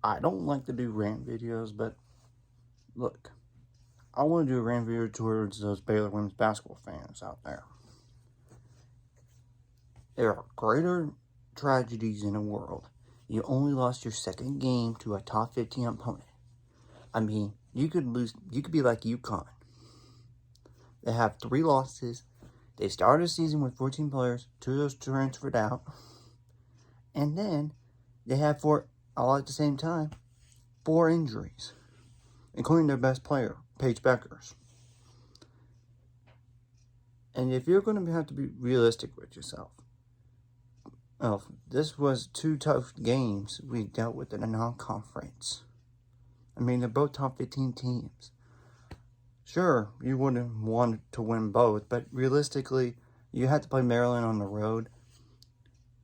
I don't like to do rant videos, but look, I want to do a rant video towards those Baylor women's basketball fans out there. There are greater tragedies in the world. You only lost your second game to a top 15 opponent. I mean, you could be like UConn. They have 3 losses. They started the season with 14 players. 2 of those transferred out. And then they have all at the same time, 4 injuries, including their best player, Paige Beckers. And if you're going to have to be realistic with yourself, this was 2 tough games we dealt with in a non-conference. I mean, they're both top 15 teams. Sure, you wouldn't want to win both, but realistically, you had to play Maryland on the road.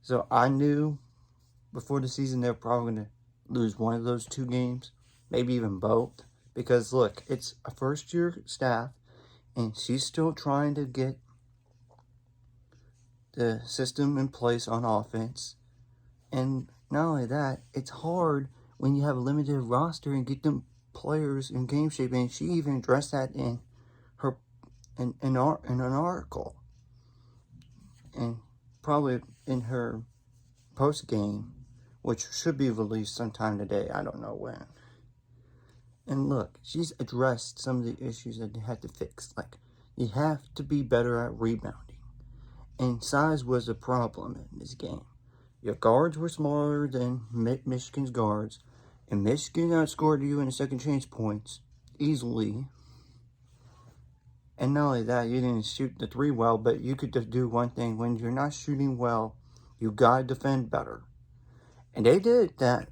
So I knew before the season they were probably going to lose one of those 2 games, maybe even both. Because look, it's a first-year staff, and she's still trying to get the system in place on offense. And not only that, it's hard when you have a limited roster and get them players in game shape. And she even addressed that in her in an article, and probably in her post game, which should be released sometime today. I don't know when. And look, she's addressed some of the issues that they had to fix. Like, you have to be better at rebounding. And size was a problem in this game. Your guards were smaller than Michigan's guards. And Michigan outscored you in the second chance points easily. And not only that, you didn't shoot the 3 well, but you could just do one thing. When you're not shooting well, you gotta defend better. And they did that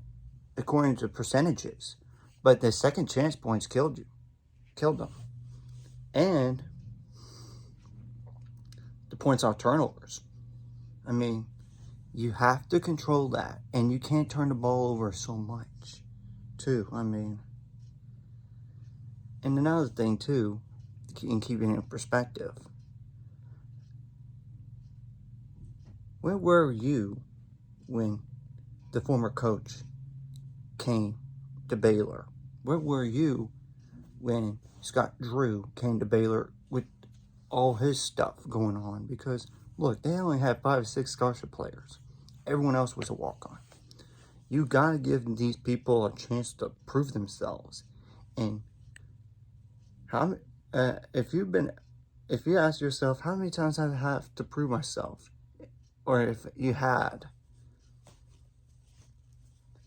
according to percentages. But the second chance points killed them. And the points off turnovers. I mean, you have to control that. And you can't turn the ball over so much, too. I mean, and another thing, too, in keeping it in perspective, where were you when the former coach came to Baylor? Where were you when Scott Drew came to Baylor with all his stuff going on? Because, look, they only had 5 or 6 scholarship players. Everyone else was a walk-on. You got to give these people a chance to prove themselves. And if you ask yourself, how many times have I have to prove myself? Or if you had,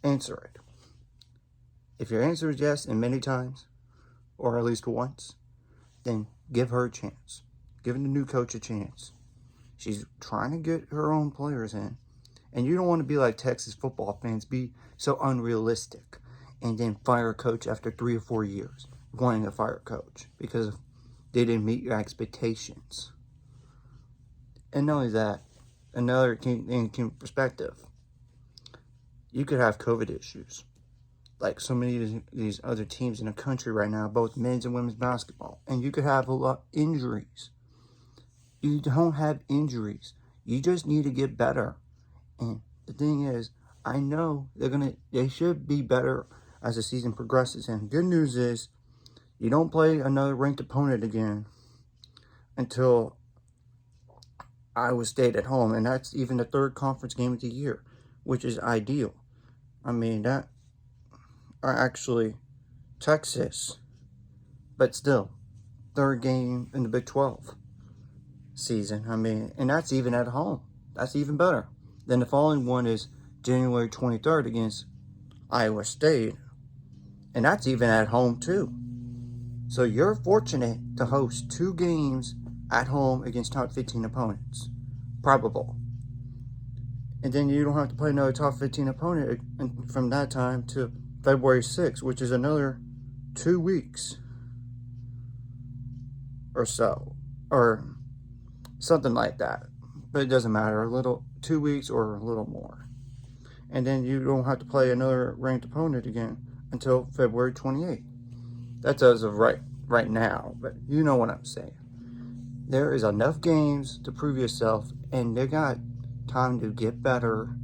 answer it. If your answer is yes, and many times, or at least once, then give her a chance. Give the new coach a chance. She's trying to get her own players in. And you don't want to be like Texas football fans, be so unrealistic, and then fire a coach after 3 or 4 years, wanting to fire a coach because they didn't meet your expectations. And not only that, another thing in perspective, you could have COVID issues. Like so many of these other teams in the country right now, both men's and women's basketball. And you could have a lot of injuries. You don't have injuries. You just need to get better. And the thing is, I know they should be better as the season progresses. And good news is, you don't play another ranked opponent again until Iowa State at home. And that's even the 3rd conference game of the year, which is ideal. I mean, that are actually Texas, but still, 3rd game in the Big 12 season. I mean, and that's even at home. That's even better. Then the following one is January 23rd against Iowa State, and that's even at home too. So you're fortunate to host 2 games at home against top 15 opponents. Probable. And then you don't have to play another top 15 opponent from that time to February 6th, which is another 2 weeks or so, or something like that. But it doesn't matter, 2 weeks or a little more. And then you don't have to play another ranked opponent again until February 28th. That's as of right now, but you know what I'm saying. There is enough games to prove yourself, and they got time to get better.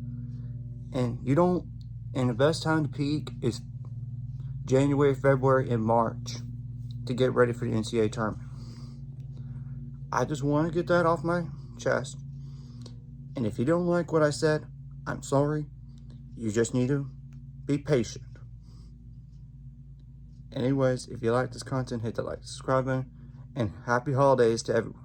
And you don't And the best time to peak is January, February, and March to get ready for the NCAA tournament. I just want to get that off my chest. And if you don't like what I said, I'm sorry. You just need to be patient. Anyways, if you like this content, hit the like, subscribe button, and happy holidays to everyone.